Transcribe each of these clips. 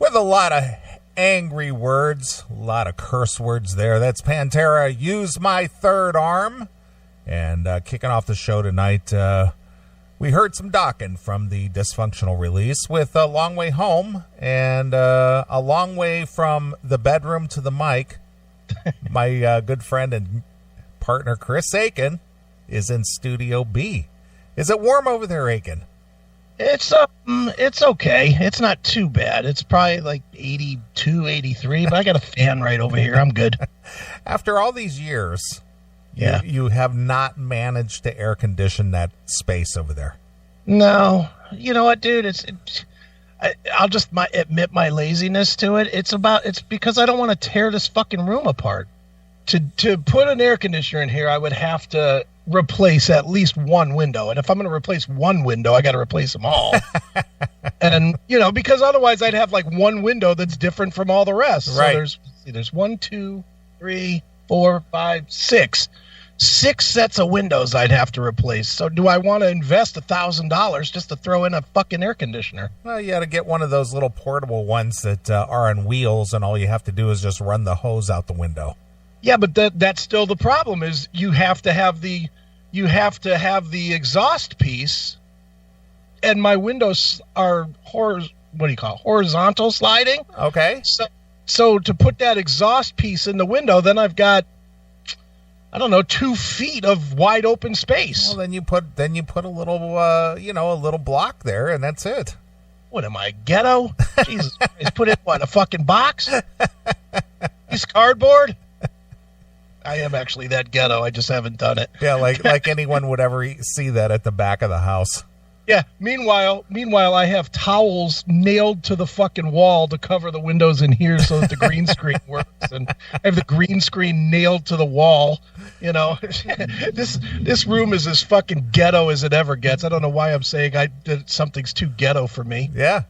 with a lot of angry words, a lot of curse words there. That's Pantera, Use My Third Arm. And kicking off the show tonight, we heard some Dokken from the Dysfunctional release with A Long Way Home and A Long Way from the Bedroom to the Mic. My good friend and partner Chris Aiken is in Studio B. Is it warm over there, Aiken? It's okay. It's not too bad. It's probably like 82, 83, but I got a fan right over here. I'm good. After all these years, yeah, you have not managed to air condition that space over there. No. You know what, dude? I'll just admit my laziness to it. It's because I don't want to tear this fucking room apart. To put an air conditioner in here, I would have to replace at least one window. And if I'm going to replace one window, I got to replace them all. And, because otherwise I'd have like one window that's different from all the rest. Right. So there's 1, 2, 3, 4, 5, 6. 6 sets of windows I'd have to replace. So do I want to invest $1,000 just to throw in a fucking air conditioner? Well, you got to get one of those little portable ones that are on wheels, and all you have to do is just run the hose out the window. Yeah, but that's still the problem. Is you have to have the exhaust piece, and my windows are horizontal sliding. Okay. So to put that exhaust piece in the window, then I've got, I don't know, 2 feet of wide open space. Well, then you put a little a little block there, and that's it. What am I, ghetto? Jesus Christ, put in what, a fucking box? Piece of cardboard? I am actually that ghetto. I just haven't done it. Yeah, like anyone would ever see that at the back of the house. Yeah. Meanwhile, I have towels nailed to the fucking wall to cover the windows in here so that the green screen works, and I have the green screen nailed to the wall. This room is as fucking ghetto as it ever gets. I don't know why I'm saying something's too ghetto for me. Yeah.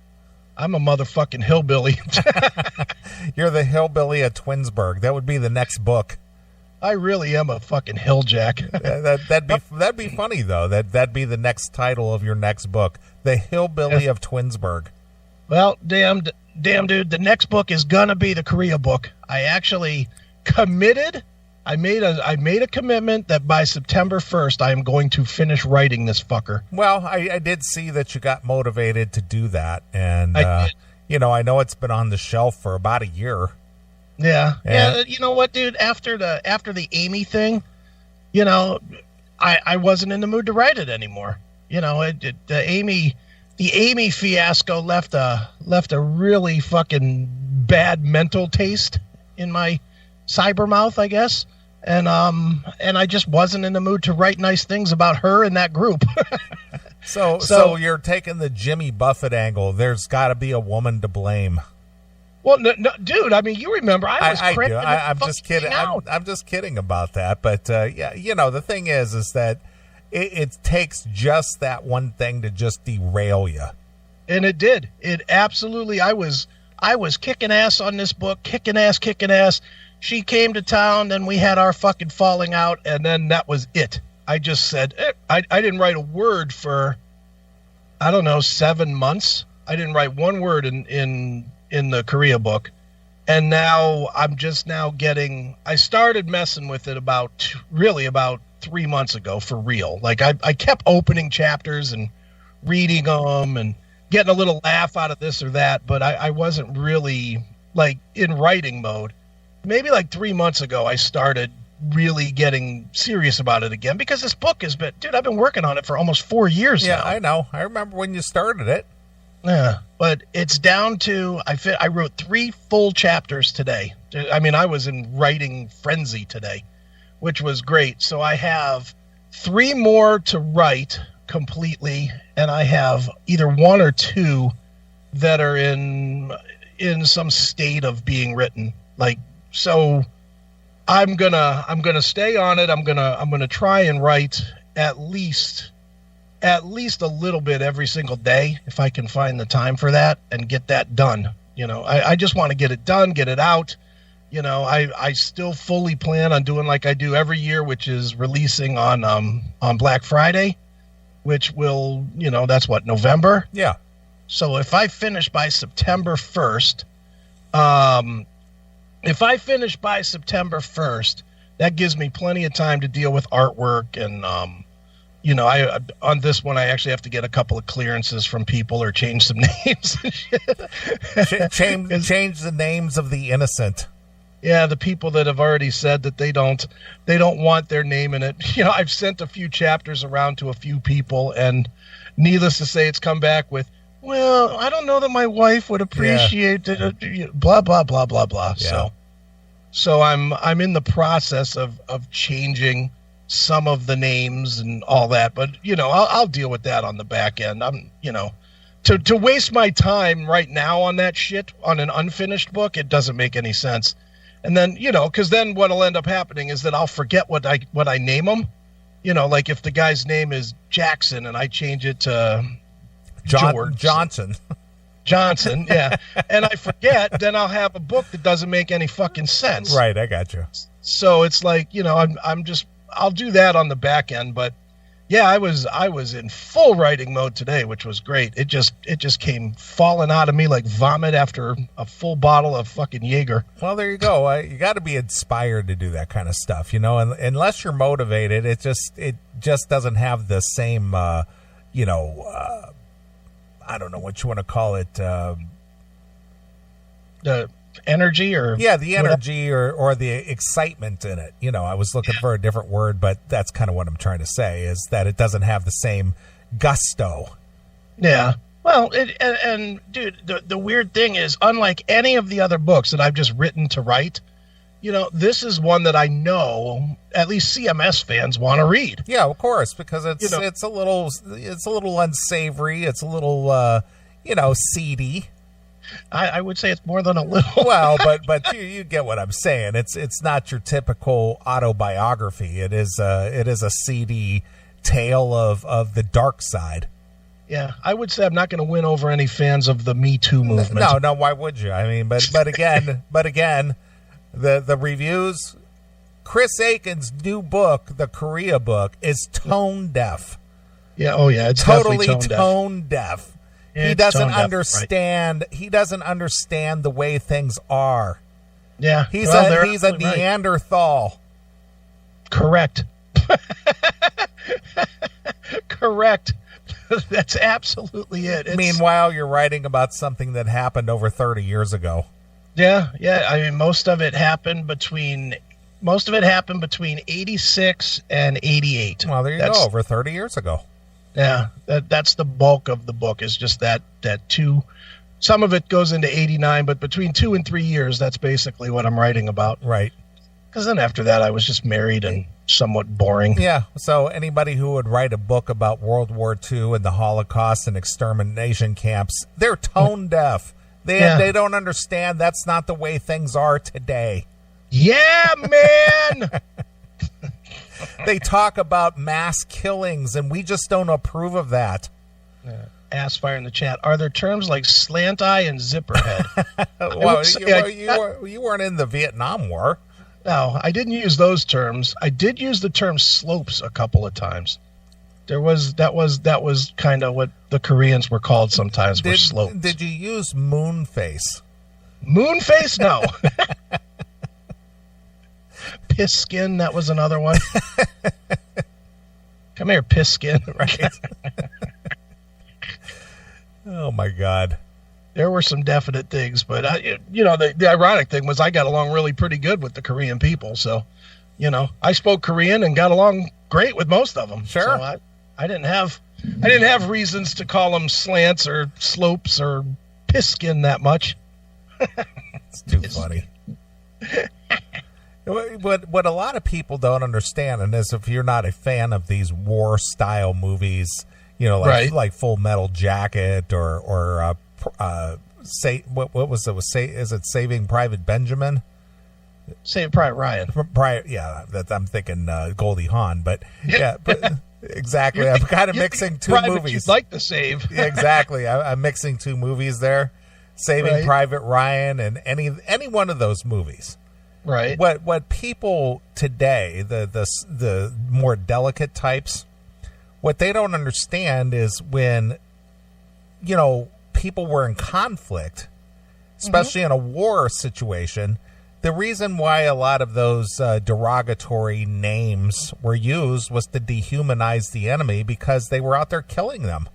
I'm a motherfucking hillbilly. You're the hillbilly at Twinsburg. That would be the next book. I really am a fucking hilljack. That'd be funny though. That'd be the next title of your next book, The Hillbilly of Twinsburg. Well, damn, dude. The next book is gonna be the Korea book. I actually committed. I made a commitment that by September 1st I am going to finish writing this fucker. Well, I did see that you got motivated to do that, and I know it's been on the shelf for about a year. Yeah. You know what, dude? After the Amy thing, I wasn't in the mood to write it anymore. The Amy fiasco left a really fucking bad mental taste in my cyber mouth, I guess. And I just wasn't in the mood to write nice things about her and that group. So you're taking the Jimmy Buffett angle. There's got to be a woman to blame. Well, no, dude. I mean, you remember I was cranking I'm just kidding. I'm just kidding about that. But the thing is that it takes just that one thing to just derail you. And it did. It absolutely. I was kicking ass on this book, kicking ass. She came to town, then we had our fucking falling out, and then that was it. I just said I didn't write a word for, I don't know, 7 months. I didn't write one word in the Korea book, and now I'm just now I started messing with it about 3 months ago for real. Like I kept opening chapters and reading them and getting a little laugh out of this or that, but I wasn't really like in writing mode. Maybe like 3 months ago I started really getting serious about it again, because this book has been, dude, I've been working on it for almost 4 years now. Yeah, I know. I remember when you started it. Yeah, but it's down to, I wrote 3 full chapters today. I mean, I was in writing frenzy today, which was great. So I have 3 more to write completely, and I have either 1 or 2 that are in some state of being written. Like, so I'm gonna stay on it. I'm gonna try and write at least a little bit every single day if I can find the time for that and get that done. I just want to get it done, get it out. I still fully plan on doing like I do every year, which is releasing on Black Friday, which will, that's what, November? Yeah. So if I finish by September 1st, that gives me plenty of time to deal with artwork and, I on this one I actually have to get a couple of clearances from people or change some names and shit. Change the names of the innocent. Yeah, the people that have already said that they don't want their name in it. I've sent a few chapters around to a few people, and needless to say, it's come back with, well, I don't know that my wife would appreciate it. Blah blah blah blah blah. Yeah. So I'm in the process of changing some of the names and all that, but I'll deal with that on the back end. To waste my time right now on that shit on an unfinished book, it doesn't make any sense. And then because then what'll end up happening is that I'll forget what I name them. Like if the guy's name is Jackson and I change it to Johnson, yeah, and I forget, then I'll have a book that doesn't make any fucking sense. Right, I got you. So it's like I'll do that on the back end, but yeah, I was in full writing mode today, which was great. It just came falling out of me like vomit after a full bottle of fucking Jaeger. Well, there you go. You got to be inspired to do that kind of stuff, and unless you're motivated, it just doesn't have the same, I don't know what you want to call it. The energy the energy or the excitement in it. I was looking for a different word, but that's kind of what I'm trying to say, is that it doesn't have the same gusto. Yeah. Well, and dude, the weird thing is, unlike any of the other books that I've just written to write, this is one that I know at least CMS fans want to read. Yeah, of course, because it's a little unsavory. It's a little seedy. I would say it's more than a little. Well, but you get what I'm saying. It's not your typical autobiography. It is a seedy tale of the dark side. Yeah, I would say I'm not going to win over any fans of the Me Too movement. No, why would you? I mean, but again, the reviews. Chris Aiken's new book, the Korea book, is tone deaf. Yeah, oh yeah, it's totally tone deaf. Yeah, He doesn't understand. Right. He doesn't understand the way things are. Yeah, he's a Neanderthal. Right. Correct. Correct. That's absolutely it. Meanwhile, you're writing about something that happened over 30 years ago. Yeah. I mean, most of it happened between 86 and 88. Well, there you go. Over 30 years ago. Yeah, that's the bulk of the book, is just that two. Some of it goes into 89, but between 2 and 3 years, that's basically what I'm writing about. Right. Because then after that, I was just married and somewhat boring. Yeah, so anybody who would write a book about World War II and the Holocaust and extermination camps, they're tone deaf. They don't understand that's not the way things are today. Yeah, man! They talk about mass killings, and we just don't approve of that. Ass fire in the chat. Are there terms like slant eye and zipper head? Well, you weren't in the Vietnam War. No, I didn't use those terms. I did use the term slopes a couple of times. That was kind of what the Koreans were called sometimes, were slopes. Did you use moon face? Moon face? No. Piss skin, that was another one. Come here, piss skin. Right. Oh my God. There were some definite things, but the ironic thing was I got along really pretty good with the Korean people. So, I spoke Korean and got along great with most of them. Sure. So I didn't have reasons to call them slants or slopes or piss skin that much. It's too funny. What a lot of people don't understand, and is if you're not a fan of these war style movies, like Full Metal Jacket or what was it? Is it Saving Private Benjamin? Saving Private Ryan. I'm thinking Goldie Hawn, but exactly. I'm kind of mixing two movies. You'd like to save. Yeah, exactly. I'm mixing two movies there, Saving Private Ryan and any one of those movies. Right. What people today, the more delicate types, what they don't understand is when, people were in conflict, especially in a war situation, the reason why a lot of those derogatory names were used was to dehumanize the enemy because they were out there killing them.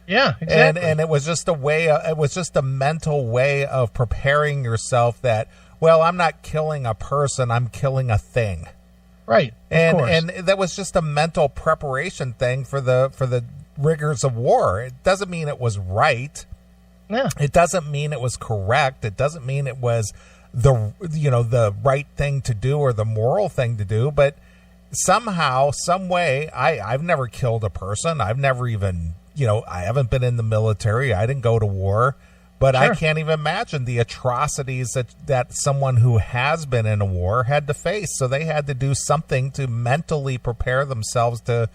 Yeah, exactly. And it was just it was just a mental way of preparing yourself that, well, I'm not killing a person, I'm killing a thing. Right. And that was just a mental preparation thing for the rigors of war. It doesn't mean it was right. Yeah. It doesn't mean it was correct. It doesn't mean it was the right thing to do or the moral thing to do, but somehow, some way, I've never killed a person. I've never even, I haven't been in the military. I didn't go to war, but sure. I can't even imagine the atrocities that someone who has been in a war had to face. So they had to do something to mentally prepare themselves to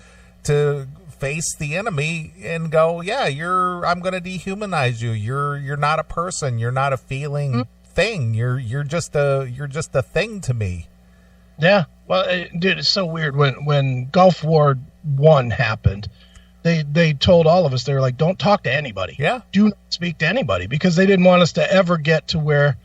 face the enemy and go, yeah, I'm going to dehumanize you. You're not a person. You're not a feeling thing. You're just a thing to me. Yeah. Well, dude, it's so weird when Gulf War I happened. They told all of us, they were like, don't talk to anybody. Yeah. Do not speak to anybody, because they didn't want us to ever get to where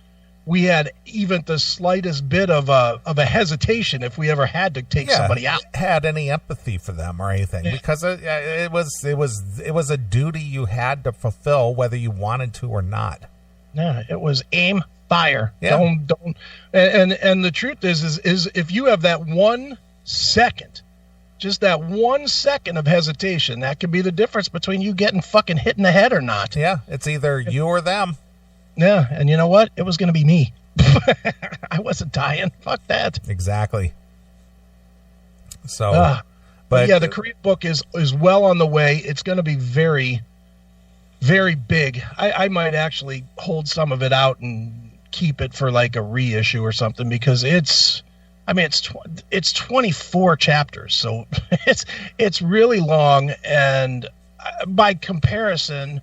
we had even the slightest bit of a hesitation if we ever had to take somebody out. Had any empathy for them or anything, because it was a duty you had to fulfill whether you wanted to or not. Yeah, it was aim, fire. Yeah. Don't. And the truth is if you have that 1 second, just that 1 second of hesitation, that could be the difference between you getting fucking hit in the head or not. Yeah, it's either you or them. Yeah, and you know what? It was going to be me. I wasn't dying. Fuck that. Exactly. So, but yeah, the Korean book is well on the way. It's going to be very, very big. I might actually hold some of it out and keep it for like a reissue or something, because it's 24 chapters, so it's really long, and by comparison,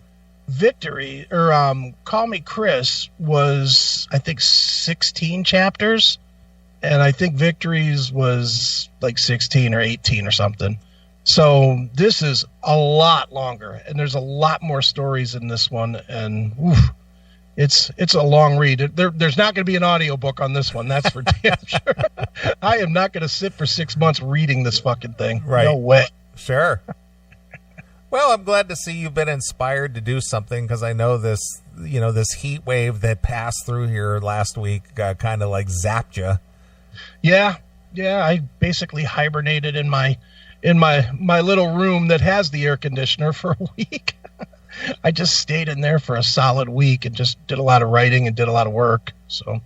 Victory or Call Me Chris was, I think, 16 chapters, and I think Victory's was like 16 or 18 or something. So this is a lot longer, and there's a lot more stories in this one, and it's a long read. There's not going to be an audiobook on this one, that's for damn sure. I am not going to sit for 6 months reading this fucking thing. Right. No way. Sure. Well, I'm glad to see you've been inspired to do something, because I know this heat wave that passed through here last week kind of like zapped you. Yeah. I basically hibernated in my little room that has the air conditioner for a week. I just stayed in there for a solid week and just did a lot of writing and did a lot of work. So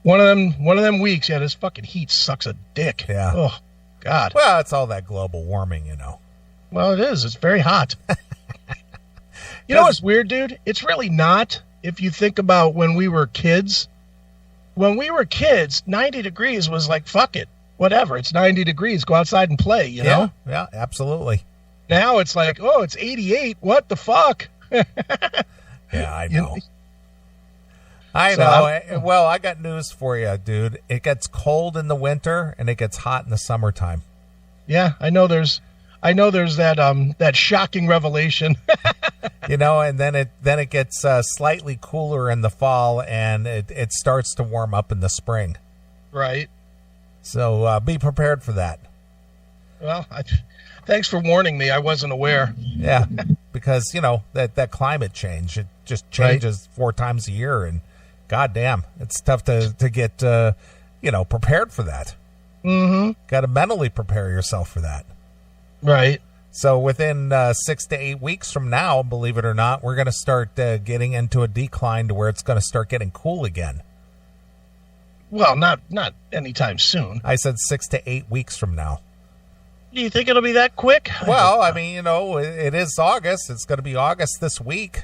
one of them weeks, yeah, this fucking heat sucks a dick. Yeah. Oh, God. Well, it's all that global warming, Well, it is. It's very hot. You know what's weird, dude? It's really not. If you think about when we were kids. When we were kids, 90 degrees was like, fuck it. Whatever. It's 90 degrees. Go outside and play, you know? Yeah, absolutely. Now it's like, oh, it's 88. What the fuck? Yeah, I know. I know. Well, I got news for you, dude. It gets cold in the winter and it gets hot in the summertime. Yeah, I know there's that shocking revelation. And then it gets slightly cooler in the fall, and it starts to warm up in the spring. Right. So be prepared for that. Well, thanks for warning me. I wasn't aware. Yeah, because that climate change, it just changes 4 times a year, and goddamn, it's tough to get prepared for that. Mm-hmm. Got to mentally prepare yourself for that. Right. So within 6 to 8 weeks from now, believe it or not, we're going to start getting into a decline to where it's going to start getting cool again. Well, not anytime soon. I said 6 to 8 weeks from now. Do you think it'll be that quick? Well, I mean, it is August. It's going to be August this week.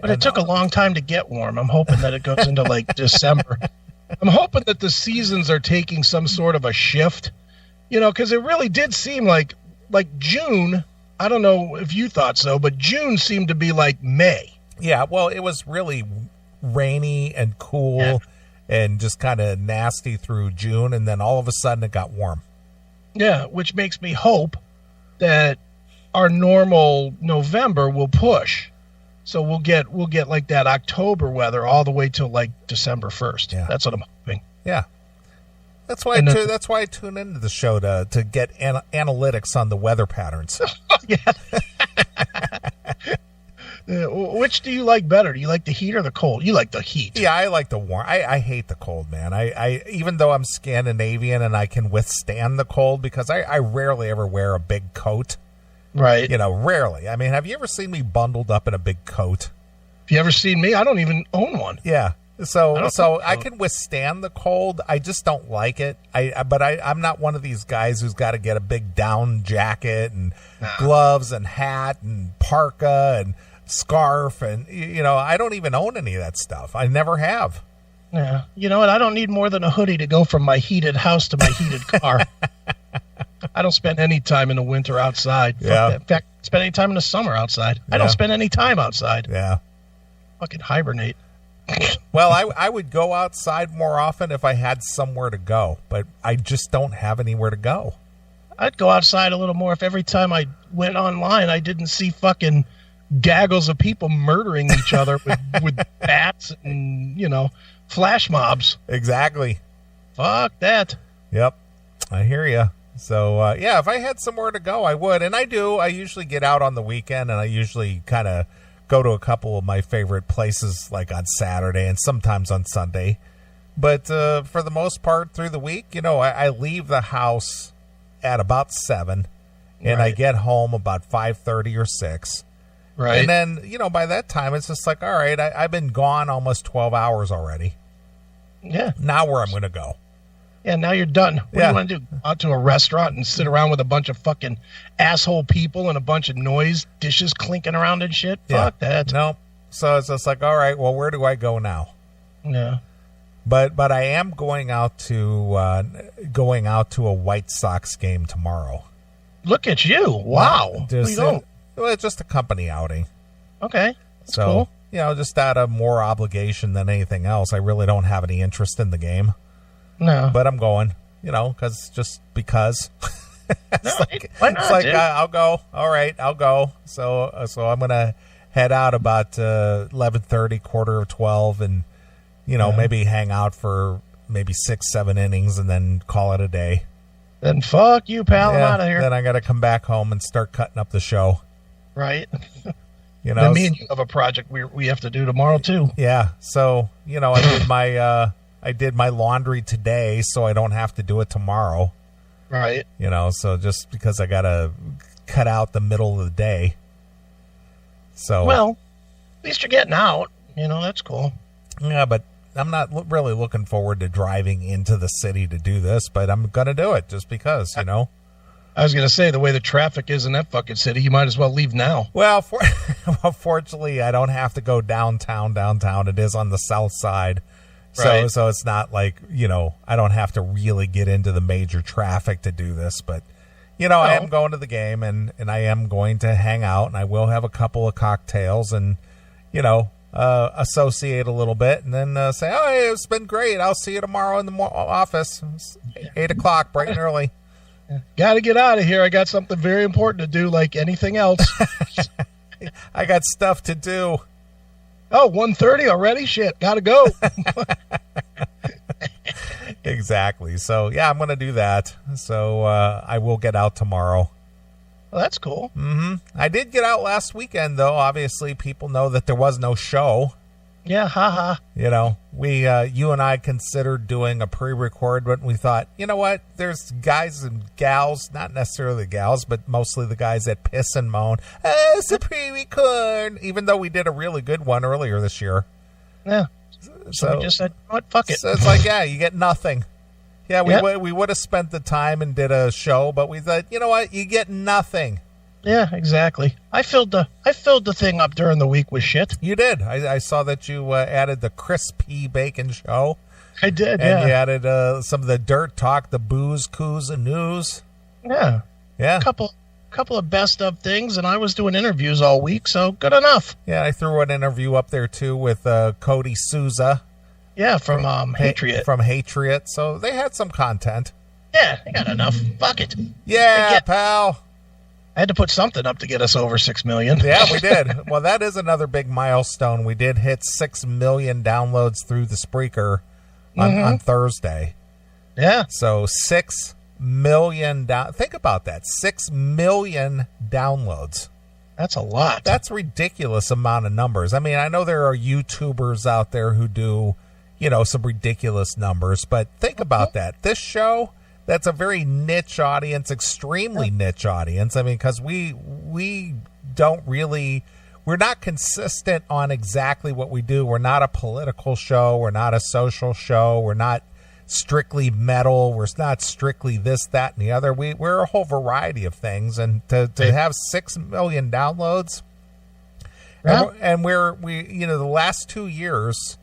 But it took a long time to get warm. I'm hoping that it goes into like December. I'm hoping that the seasons are taking some sort of a shift, because it really did seem like June. I don't know if you thought so, but June seemed to be like May. Yeah, well, it was really rainy and cool and just kind of nasty through June, and then all of a sudden it got warm. Yeah, which makes me hope that our normal November will push. So we'll get like that October weather all the way till like December 1st. Yeah. That's what I'm hoping. Yeah. That's why I tune into the show to get analytics on the weather patterns. Yeah. Which do you like better? Do you like the heat or the cold? You like the heat. Yeah, I like the warm. I hate the cold, man. I even though I'm Scandinavian and I can withstand the cold because I rarely ever wear a big coat. Right. Rarely. I mean, have you ever seen me bundled up in a big coat? Have you ever seen me? I don't even own one. Yeah. So I can withstand the cold. I just don't like it. But I'm not one of these guys who's got to get a big down jacket and gloves and hat and parka and scarf and I don't even own any of that stuff. I never have. Yeah. You know what? I don't need more than a hoodie to go from my heated house to my heated car. I don't spend any time in the winter outside. Yeah. In fact, I spend any time in the summer outside. I don't spend any time outside. Yeah. Fucking hibernate. Well, I would go outside more often if I had somewhere to go, but I just don't have anywhere to go. I'd go outside a little more if every time I went online I didn't see fucking gaggles of people murdering each other with bats and, flash mobs. Exactly. Fuck that. Yep. I hear you. So, if I had somewhere to go, I would. And I do. I usually get out on the weekend, and I usually kind of go to a couple of my favorite places, like on Saturday and sometimes on Sunday. But for the most part, through the week, I leave the house at about 7, and I get home about 5:30 or 6. Right. And then, by that time, it's just like, all right, I've been gone almost 12 hours already. Yeah. Now where I'm going to go. Yeah, now you're done. What do you want to do? Out to a restaurant and sit around with a bunch of fucking asshole people and a bunch of noise, dishes clinking around and shit? Fuck that. No. So it's just like, all right, well, where do I go now? Yeah. But I am going out to a White Sox game tomorrow. Look at you. Wow. Where you going? Well, it's just a company outing. Okay. That's cool. Just out of more obligation than anything else. I really don't have any interest in the game. No. But I'm going, because. Why not, dude? I'll go. All right, I'll go. So I'm going to head out about 11:30, quarter of 12, and, maybe hang out for maybe 6-7 innings and then call it a day. Then fuck you, pal. I'm out of here. Then I got to come back home and start cutting up the show. Right. Then me and you have a project we have to do tomorrow, too. Yeah. So, I did my laundry today, so I don't have to do it tomorrow. Right. So just because I got to cut out the middle of the day. So. Well, at least you're getting out. That's cool. Yeah, but I'm not really looking forward to driving into the city to do this, but I'm going to do it just because, I was going to say, the way the traffic is in that fucking city, you might as well leave now. Well, fortunately, I don't have to go downtown. It is on the south side. Right. So it's not like, I don't have to really get into the major traffic to do this. But, I am going to the game and I am going to hang out and I will have a couple of cocktails and, associate a little bit and then say, oh, hey, it's been great. I'll see you tomorrow in the office. It's 8 o'clock, bright and early. Got to get out of here. I got something very important to do, like anything else. I got stuff to do. Oh, 1:30 already? Shit, gotta go. Exactly. So, I'm going to do that. So, I will get out tomorrow. Well, that's cool. Mm-hmm. I did get out last weekend, though. Obviously, people know that there was no show. Yeah, haha. You and I considered doing a pre-record, but we thought, you know what? There's guys and gals, not necessarily gals, but mostly the guys that piss and moan. It's a pre-record, even though we did a really good one earlier this year. Yeah. So we just said, what? Fuck it. So it's like, you get nothing. Yeah, we would have spent the time and did a show, but we thought, you know what? You get nothing. Yeah, exactly. I filled the thing up during the week with shit. You did. I saw that you added the crispy bacon show. I did, and you added some of the dirt talk, the booze, coos, and news. Yeah. Yeah. Couple of best of things, and I was doing interviews all week, so good enough. Yeah, I threw an interview up there, too, with Cody Souza. Yeah, from Hatriot. From Hatriot, so they had some content. Yeah, they got enough. Fuck it. Yeah, pal. I had to put something up to get us over 6 million. Yeah, we did. Well, that is another big milestone. We did hit 6 million downloads through the Spreaker on Thursday. Yeah. So 6 million think about that. 6 million downloads. That's a lot. That's a ridiculous amount of numbers. I mean, I know there are YouTubers out there who do, some ridiculous numbers, but think about that. This show, that's a very niche audience, extremely niche audience. I mean, because we don't really, we're not consistent on exactly what we do. We're not a political show. We're not a social show. We're not strictly metal. We're not strictly this, that, and the other. We're a whole variety of things, and to have 6 million downloads, and we the last 2 years,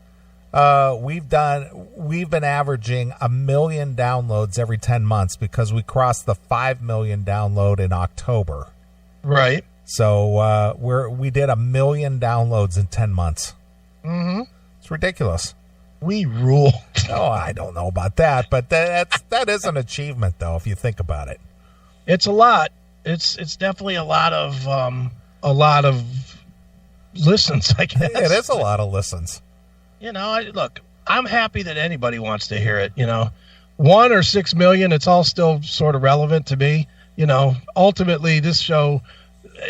we've been averaging 1 million downloads every 10 months because we crossed the 5 million download in October. Right. So we did 1 million downloads in 10 months. Mm-hmm. It's ridiculous. We rule. Oh, I don't know about that, but that is an achievement, though, if you think about it. It's a lot. It's definitely a lot of listens, I guess. It is a lot of listens. Look, I'm happy that anybody wants to hear it. 1 or 6 million, it's all still sort of relevant to me. Ultimately, this show,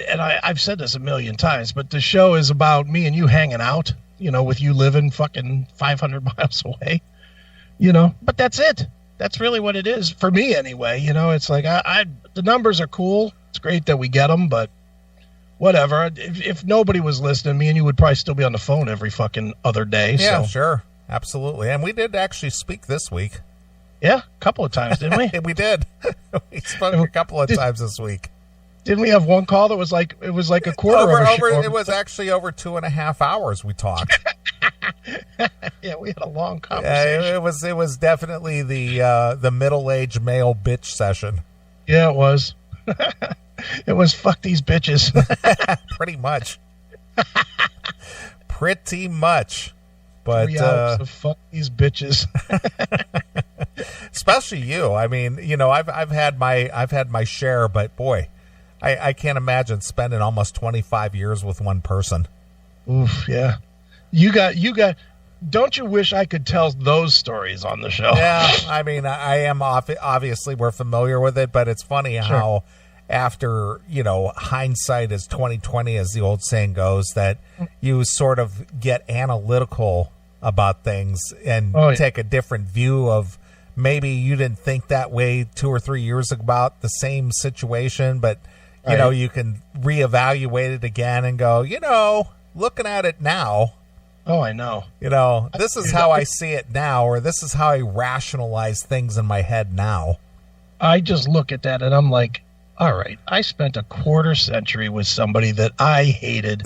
and I've said this a million times, but the show is about me and you hanging out. With you living fucking 500 miles away, but that's it. That's really what it is for me anyway. It's like, the numbers are cool. It's great that we get them, but whatever. If nobody was listening, me and you would probably still be on the phone every fucking other day. Yeah, so. Sure. Absolutely. And we did actually speak this week. Yeah. A couple of times, didn't we? We did. We spoke a couple of times this week. Didn't we have one call that was like a quarter it was actually over 2.5 hours we talked. Yeah, we had a long conversation. Yeah, it was definitely the middle-aged male bitch session. Yeah, it was. It was fuck these bitches. Pretty much. Pretty much. But 3 hours of fuck these bitches. Especially you. I mean, I've had my share, but boy, I can't imagine spending almost 25 years with one person. Oof, yeah. You got. Don't you wish I could tell those stories on the show? Yeah, I mean, I am obviously we're familiar with it, but it's funny how after, hindsight is 20/20, as the old saying goes, that you sort of get analytical about things and take a different view of maybe you didn't think that way 2 or 3 years about the same situation, but you can reevaluate it again and go, looking at it now. Oh, I know. This is how I see it now, or this is how I rationalize things in my head now. I just look at that and I'm like, all right, I spent a quarter century with somebody that I hated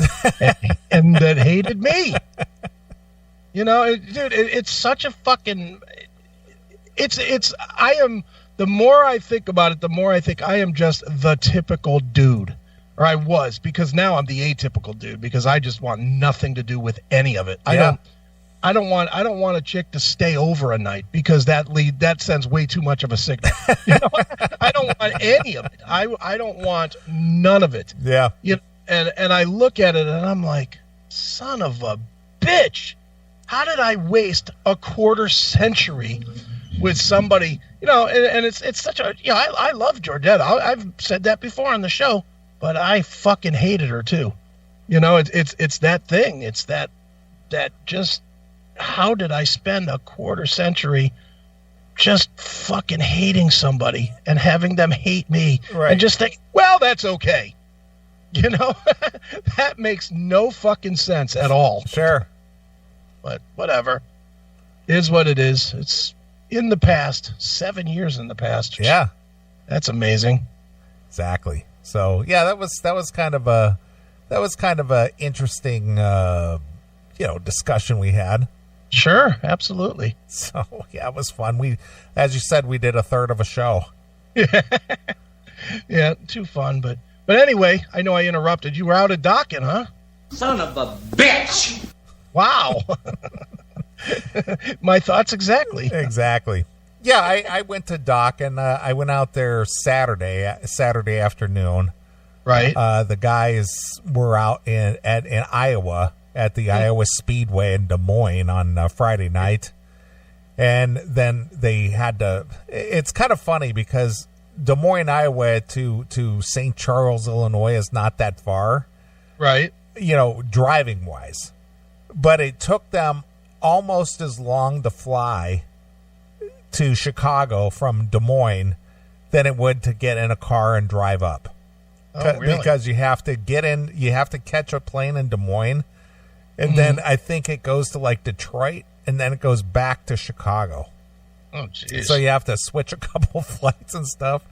and that hated me. It's such a fucking, the more I think about it, the more I think I am just the typical dude. Or I was, because now I'm the atypical dude, because I just want nothing to do with any of it. Yeah. I don't want a chick to stay over a night, because that sends way too much of a signal. I don't want any of it. I don't want none of it. Yeah. And I look at it and I'm like, son of a bitch. How did I waste a quarter century with somebody, and it's such a, I love Georgetta. I've said that before on the show, but I fucking hated her too. It's that thing. It's that just, how did I spend a quarter century just fucking hating somebody and having them hate me and just think, well, that's okay. That makes no fucking sense at all. Sure. But whatever. It is what it is. It's in the past, 7 years in the past. Yeah. That's amazing. Exactly. So yeah, that was kind of a interesting, discussion we had. Sure. Absolutely. So yeah, it was fun. As you said, we did a third of a show. Yeah. Too fun. But anyway, I know I interrupted. You were out at Dokken, huh? Son of a bitch. Wow. My thoughts exactly. Exactly. Yeah, I went to Dokken. I went out there Saturday afternoon. Right. The guys were out in Iowa at the Iowa Speedway in Des Moines on Friday night. And then they had to, it's kind of funny because Des Moines, Iowa to St. Charles, Illinois is not that far. Right. Driving wise. But it took them almost as long to fly to Chicago from Des Moines than it would to get in a car and drive up. Oh, really? Because you have to catch a plane in Des Moines, and then I think it goes to like Detroit, and then it goes back to Chicago. Oh, jeez. So you have to switch a couple flights and stuff.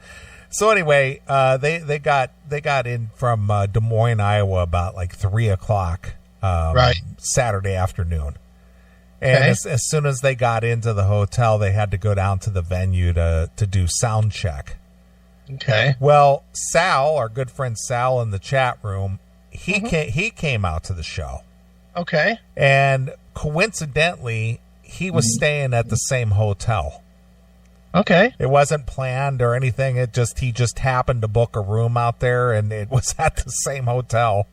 So anyway, they got in from Des Moines, Iowa, about like 3:00 right. Saturday afternoon. And Okay. as soon as they got into the hotel, they had to go down to the venue to do sound check. Okay. Well, Sal, our good friend Sal in the chat room, he came out to the show. Okay. And coincidentally, he was staying at the same hotel. Okay. It wasn't planned or anything. He just happened to book a room out there, and it was at the same hotel.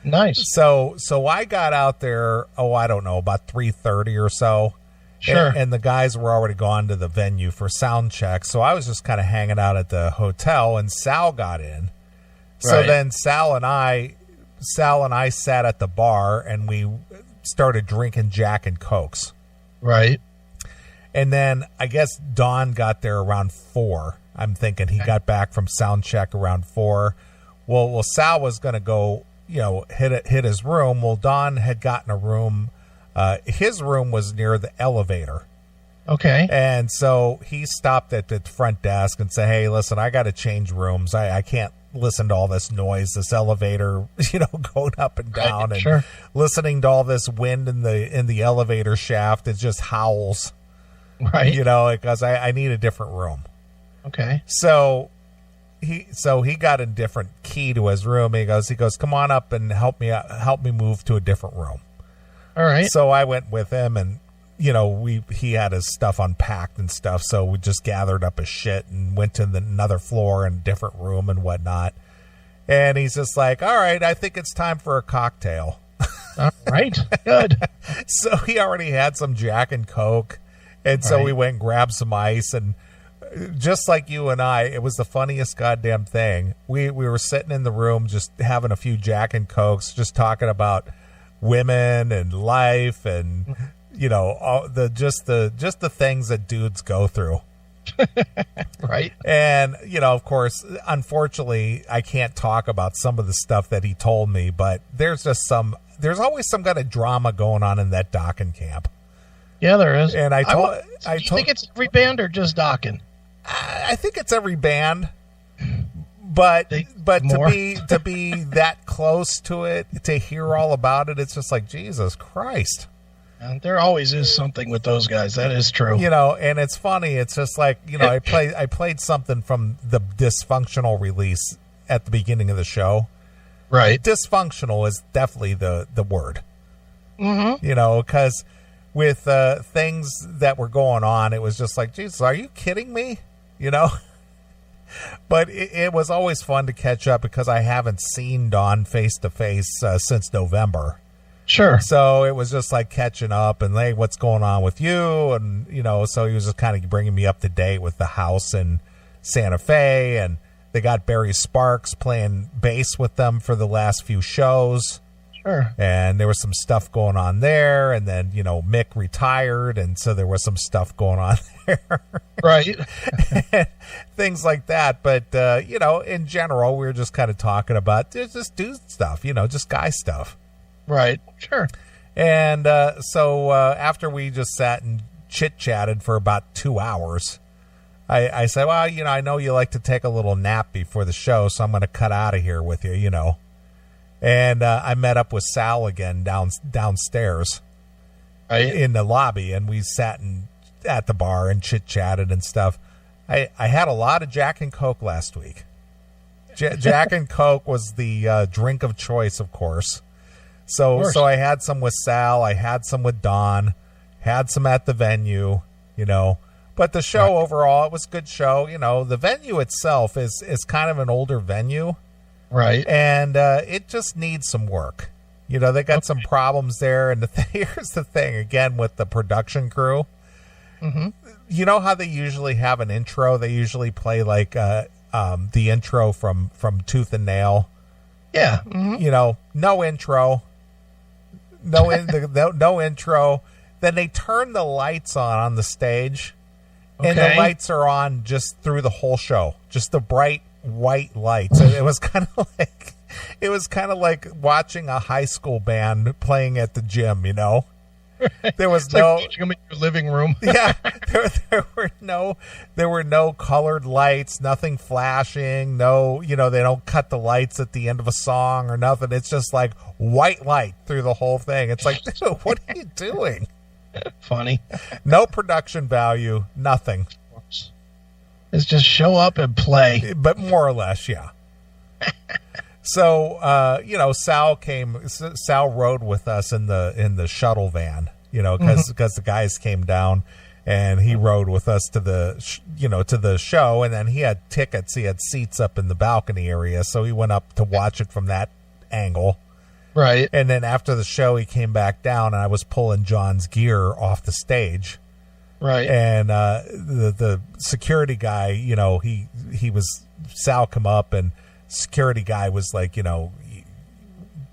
Nice. So I got out there, I don't know, about 3:30 or so. Sure. And the guys were already gone to the venue for sound check. So I was just kind of hanging out at the hotel, and Sal got in. So Right. then Sal and I sat at the bar, and we started drinking Jack and Cokes. Right. And then I guess Don got there around 4. I'm thinking he got back from sound check around 4. Well, Sal was going to go, hit his room. Well, Don had gotten a room. His room was near the elevator. Okay. And so he stopped at the front desk and said, "Hey, listen, I got to change rooms. I can't listen to all this noise, this elevator, going up and down, Right. and Sure. listening to all this wind in the elevator shaft. It just howls, Right. because I need a different room." Okay. So he got a different key to his room. He goes, "Come on up and help me move to a different room." All right. So I went with him, and he had his stuff unpacked and stuff. So we just gathered up his shit and went to another floor and different room and whatnot. And he's just like, "All right, I think it's time for a cocktail." All right. Good. So he already had some Jack and Coke, and so Right. we went and grabbed some ice. And just like you and I, it was the funniest goddamn thing. We were sitting in the room just having a few Jack and Cokes, just talking about women and life and all the things that dudes go through. Right. And of course, unfortunately, I can't talk about some of the stuff that he told me, but there's always some kind of drama going on in that Dokken camp. Yeah, there is. And Do you think it's every band or just Dokken? I think it's every band, but more? to be that close to it, to hear all about it, it's just like, Jesus Christ. And there always is something with those guys. That is true. And it's funny. It's just like, I played something from the Dysfunctional release at the beginning of the show. Right. Dysfunctional is definitely the word. Mm-hmm. Because with things that were going on, it was just like, Jesus, are you kidding me? But it was always fun to catch up because I haven't seen Don face to face since November. Sure. So it was just like catching up and, hey, what's going on with you? And, so he was just kind of bringing me up to date with the house in Santa Fe. And they got Barry Sparks playing bass with them for the last few shows. Sure. And there was some stuff going on there. And then, Mick retired. And so there was some stuff going on there. Right. Things like that. But, in general, we were just kind of talking about just dude stuff, just guy stuff. Right. Sure. And so after we just sat and chit-chatted for about 2 hours, I said, well, I know you like to take a little nap before the show, so I'm going to cut out of here with you, And I met up with Sal again downstairs in the lobby, and we sat at the bar and chit-chatted and stuff. I had a lot of Jack and Coke last week. Jack and Coke was the drink of choice, of course. So I had some with Sal, I had some with Don, had some at the venue, But the show overall, it was a good show. The venue itself is kind of an older venue. Right. And it just needs some work. You know, they got some problems there. And here's the thing, again, with the production crew. Mm-hmm. You know how they usually have an intro? They usually play like the intro from Tooth and Nail. Yeah. Mm-hmm. You know, no intro. No intro. Then they turn the lights on the stage. And the lights are on just through the whole show. Just the bright white lights. It was kind of like watching a high school band playing at the gym, you know. There was it's like watching them in your living room. Yeah, there were no colored lights, nothing flashing, no, you know, they don't cut the lights at the end of a song or nothing. It's just like white light through the whole thing. It's like, dude, what are you doing? Funny. No production value, nothing. It's just show up and play. But more or less, yeah. So, you know, Sal rode with us in the shuttle van, you know, because the guys came down and he rode with us to the show. And then he had tickets. He had seats up in the balcony area. So he went up to watch it from that angle. Right. And then after the show, he came back down and I was pulling John's gear off the stage. Right. And the security guy, you know, Sal come up and security guy was like, you know,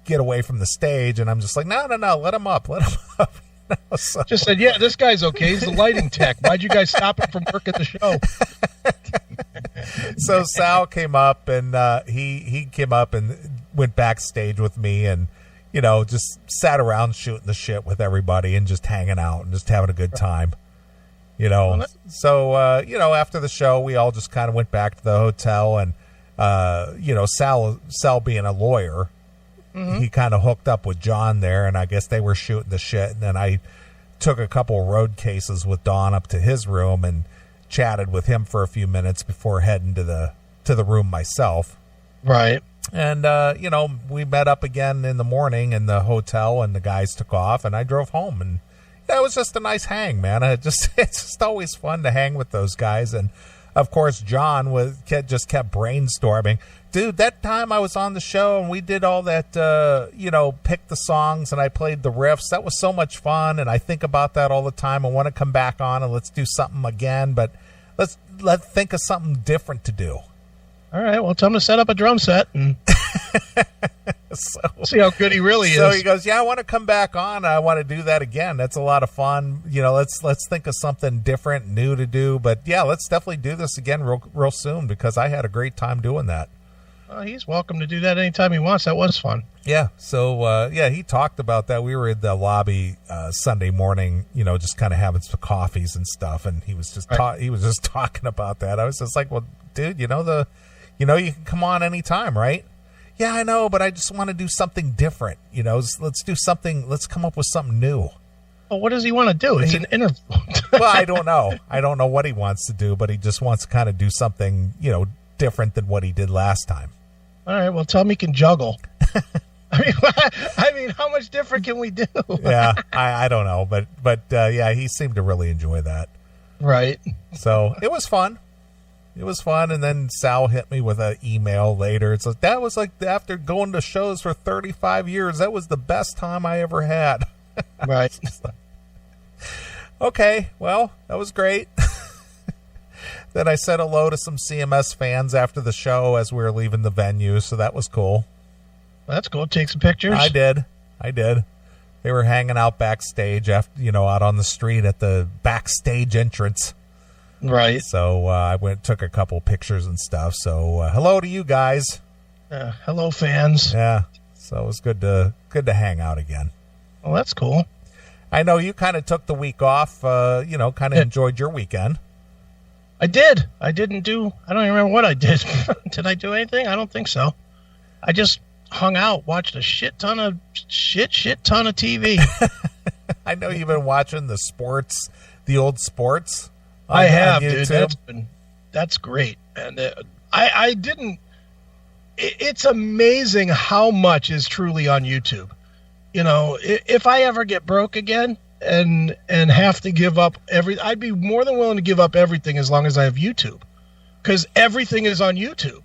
get away from the stage. And I'm just like, no, let him up. You know, so. Just said, yeah, this guy's okay. He's the lighting tech. Why'd you guys stop him from working the show? So Sal came up and he came up and went backstage with me and, you know, just sat around shooting the shit with everybody and just hanging out and just having a good time. You know, so, you know, after the show, we all just kind of went back to the hotel and, you know, Sal being a lawyer, he kind of hooked up with John there and I guess they were shooting the shit. And then I took a couple of road cases with Don up to his room and chatted with him for a few minutes before heading to the room myself. Right. And, you know, we met up again in the morning in the hotel and the guys took off and I drove home and that was just a nice hang, man. It's just always fun to hang with those guys. And of course, John just kept brainstorming. Dude, that time I was on the show and we did all that, you know, pick the songs and I played the riffs. That was so much fun. And I think about that all the time. I want to come back on and let's do something again, but let's think of something different to do. All right. Well, tell him to set up a drum set and so, see how good he really is. So he goes, yeah, I want to come back on. I want to do that again. That's a lot of fun. You know, let's think of something different, new to do. But yeah, let's definitely do this again real soon because I had a great time doing that. He's welcome to do that anytime he wants. That was fun. Yeah. So, yeah, he talked about that. We were in the lobby Sunday morning, you know, just kind of having some coffees and stuff. And he was just he was just talking about that. I was just like, well, dude, you know, you can come on anytime, right? Yeah, I know, but I just want to do something different. You know, let's do something. Let's come up with something new. Well, what does he want to do? It's an interview. Well, I don't know. I don't know what he wants to do, but he just wants to kind of do something, you know, different than what he did last time. All right. Well, tell him he can juggle. I mean, how much different can we do? Yeah, I don't know, but yeah, he seemed to really enjoy that. Right. So it was fun. It was fun, and then Sal hit me with an email later. It's like, that was like after going to shows for 35 years, that was the best time I ever had. Right. Okay, well, that was great. Then I said hello to some CMS fans after the show as we were leaving the venue, so that was cool. That's cool. Take some pictures. I did. They were hanging out backstage, after, you know, out on the street at the backstage entrance. Right. So I took a couple pictures and stuff. So hello to you guys. Hello, fans. Yeah. So it was good to hang out again. Well, that's cool. I know you kind of took the week off. You know, kind of enjoyed your weekend. I did. I don't even remember what I did. Did I do anything? I don't think so. I just hung out, watched a shit ton of TV. I know you've been watching the old sports. I have, dude. That's great. And I didn't. It's amazing how much is truly on YouTube. You know, if I ever get broke again and have to give up I'd be more than willing to give up everything as long as I have YouTube, because everything is on YouTube.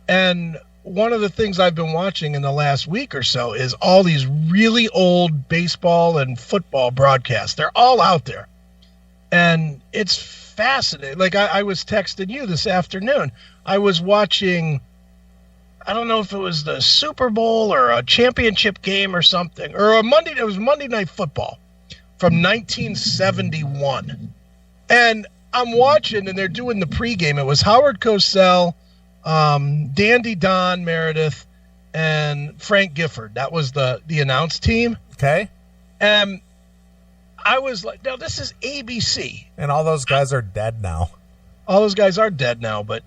And one of the things I've been watching in the last week or so is all these really old baseball and football broadcasts. They're all out there. And it's fascinating. Like I was texting you this afternoon. I was watching, I don't know if it was the Super Bowl or a championship game or something, or it was Monday Night Football from 1971. And I'm watching, and they're doing the pregame. It was Howard Cosell, Dandy Don Meredith, and Frank Gifford. That was the announce team. Okay. And I was like, no, this is ABC. And all those guys are dead now. All those guys are dead now, but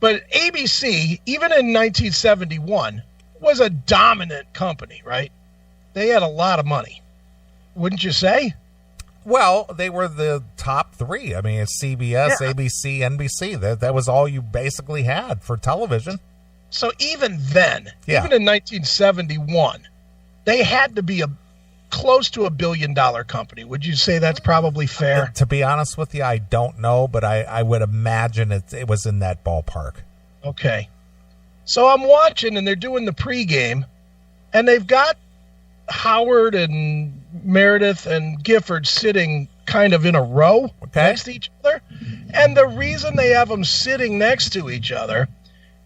ABC, even in 1971, was a dominant company, right? They had a lot of money. Wouldn't you say? Well, they were the top three. I mean, it's CBS, ABC, NBC. That was all you basically had for television. So even then, even in 1971, they had to be close to $1 billion company. Would you say that's probably fair? To be honest with you, I don't know, but I would imagine it was in that ballpark. Okay. So I'm watching, and they're doing the pregame, and they've got Howard and Meredith and Gifford sitting kind of in a row next to each other. And the reason they have them sitting next to each other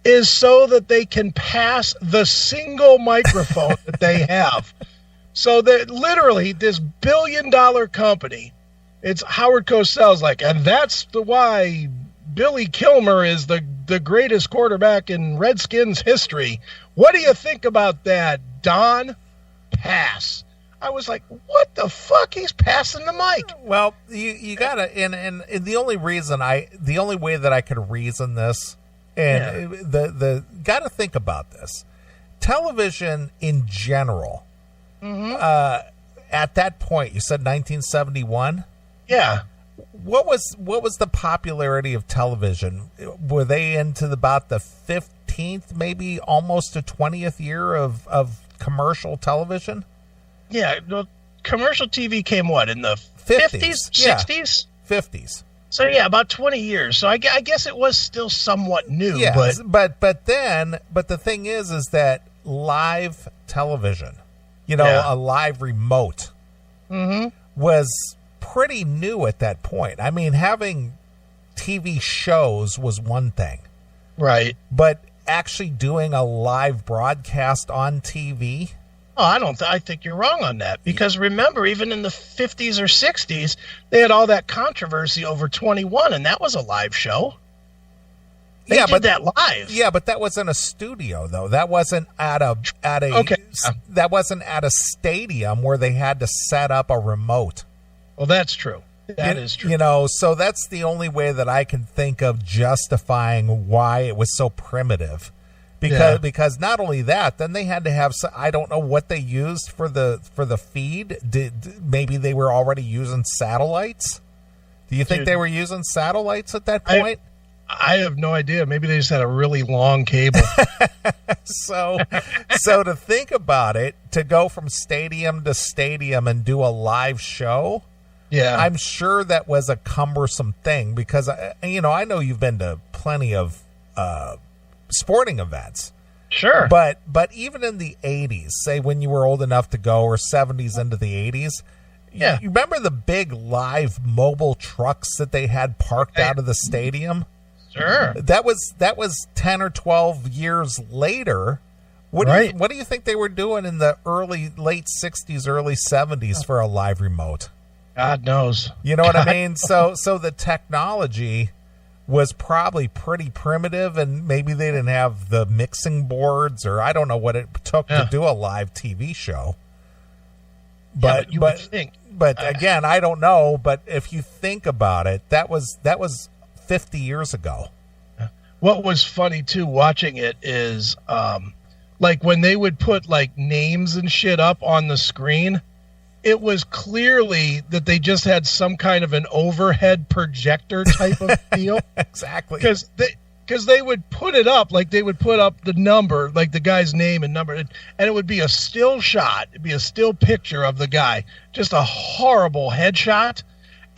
is so that they can pass the single microphone that they have. So that literally this $1 billion company, it's Howard Cosell's like, and that's why Billy Kilmer is the greatest quarterback in Redskins history. What do you think about that, Don? Pass. I was like, what the fuck? He's passing the mic. Well, you gotta, and the only way that I could reason this, and the gotta think about this. Television in general, at that point, you said 1971. Yeah. What was the popularity of television? Were they into about the 15th, maybe almost to 20th year of commercial television? Yeah, the commercial TV came what, in the 50s, 60s? 50s. So yeah, about 20 years. So I guess it was still somewhat new. Yes, but the thing is that live television, a live remote, was pretty new at that point. I mean, having TV shows was one thing, right? But actually doing a live broadcast on TV. Oh, I think you're wrong on that, because remember, even in the 50s or 60s, they had all that controversy over 21, and that was a live show. They did that live. Yeah, but that was in a studio, though. That wasn't that wasn't at a stadium where they had to set up a remote. Well, that's true. That is true. So that's the only way that I can think of justifying why it was so primitive. Because not only that, then they had to have I don't know what they used for the feed. Maybe they were already using satellites? Do you think they were using satellites at that point? I have no idea. Maybe they just had a really long cable. So to think about it, to go from stadium to stadium and do a live show, I'm sure that was a cumbersome thing, because I know you've been to plenty of sporting events. Sure. But even in the 80s, say when you were old enough to go, or 70s into the 80s, you remember the big live mobile trucks that they had parked out of the stadium? Sure. That was 10 or 12 years later. What do you think they were doing in the late 60s, early 70s for a live remote? God knows. You know what I mean? So the technology was probably pretty primitive, and maybe they didn't have the mixing boards, or I don't know what it took to do a live TV show. But you would think. But again, I don't know. But if you think about it, that was 50 years ago. What was funny too, watching it, is like when they would put like names and shit up on the screen, it was clearly that they just had some kind of an overhead projector type of deal. Exactly. Because they would put it up, like they would put up the number, like the guy's name and number, and it would be a still shot. It'd be a still picture of the guy, just a horrible headshot.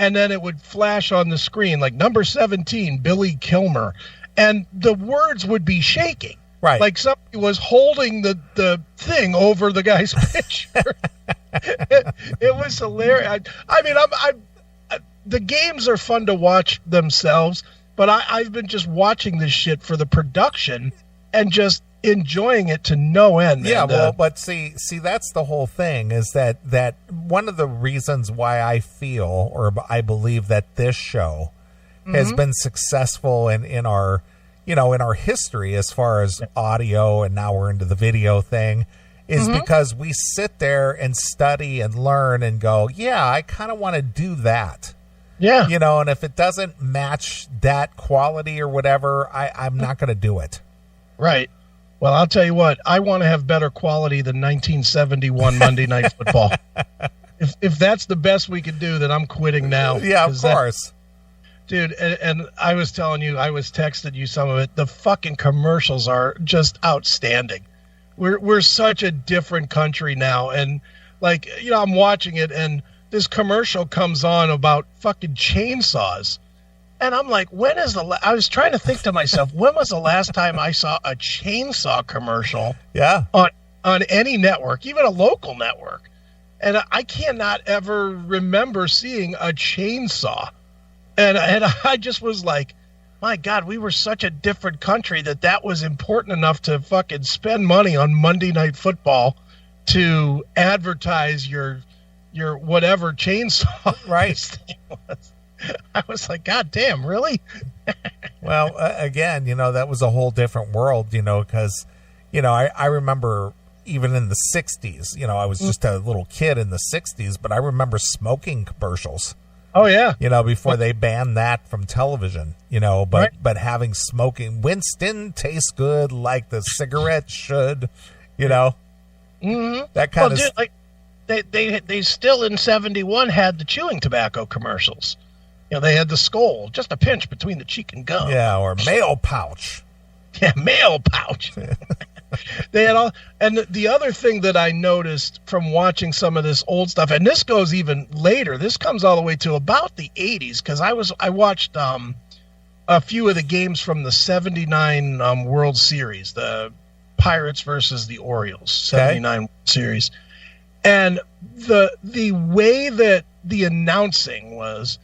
And then it would flash on the screen, like number 17, Billy Kilmer. And the words would be shaking. Right. Like somebody was holding the thing over the guy's picture. It was hilarious. I mean, the games are fun to watch themselves, but I've been just watching this shit for the production and just enjoying it to no end. Yeah, and, well, but see, that's the whole thing, is that one of the reasons why I feel, or I believe, that this show has been successful in our, in our history as far as audio, and now we're into the video thing, is because we sit there and study and learn and go, yeah, I kind of want to do that. Yeah. And if it doesn't match that quality or whatever, I'm not going to do it. Right. Well, I'll tell you what, I want to have better quality than 1971 Monday Night Football. If that's the best we could do, then I'm quitting now. Yeah, of course. Dude, and I was telling you, I was texting you some of it. The fucking commercials are just outstanding. We're such a different country now. And, like, I'm watching it, and this commercial comes on about fucking chainsaws. And I'm like, when is I was trying to think to myself, when was the last time I saw a chainsaw commercial on any network, even a local network? And I cannot ever remember seeing a chainsaw. And I just was like, my God, we were such a different country that was important enough to fucking spend money on Monday Night Football to advertise your whatever chainsaw thing was. I was like, God damn, really? Well, again, that was a whole different world, because, I remember even in the 60s, I was just a little kid in the 60s, but I remember smoking commercials. Oh, yeah. Before they banned that from television, but having smoking, Winston tastes good like the cigarette should, that kind of... Dude, like, they still in 71 had the chewing tobacco commercials. They had the Skoal, just a pinch between the cheek and gum. Yeah, or mail pouch. Yeah, mail pouch. They had all, and the other thing that I noticed from watching some of this old stuff, and this goes even later. This comes all the way to about the 80s, because I watched a few of the games from the 79 World Series, the Pirates versus the Orioles 79 Series, and the way that the announcing was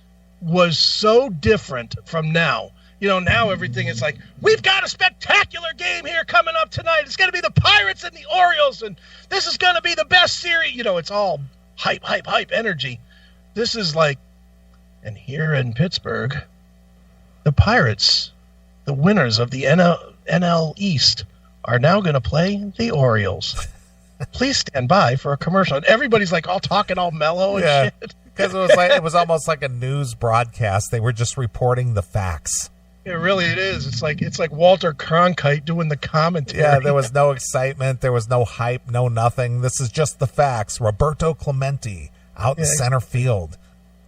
so different from now. Now everything is like, we've got a spectacular game here coming up tonight. It's going to be the Pirates and the Orioles, and this is going to be the best series. It's all hype energy. This is like, and here in Pittsburgh, the Pirates, the winners of the NL East, are now going to play the Orioles. Please stand by for a commercial. And everybody's like all talking all mellow and shit. Because it was almost like a news broadcast. They were just reporting the facts. It is. It's like Walter Cronkite doing the commentary. Yeah, there was no excitement. There was no hype, no nothing. This is just the facts. Roberto Clemente out in center field.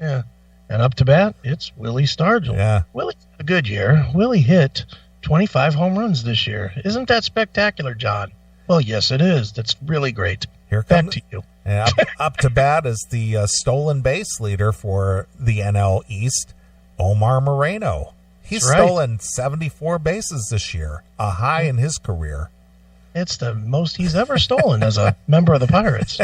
Yeah. And up to bat, it's Willie Stargell. Yeah. Willie's had a good year. Willie hit 25 home runs this year. Isn't that spectacular, John? Well, yes, it is. That's really great. Back to you. And up to bat is the stolen base leader for the NL East, Omar Moreno. He's stolen 74 bases this year, a high in his career. It's the most he's ever stolen as a member of the Pirates.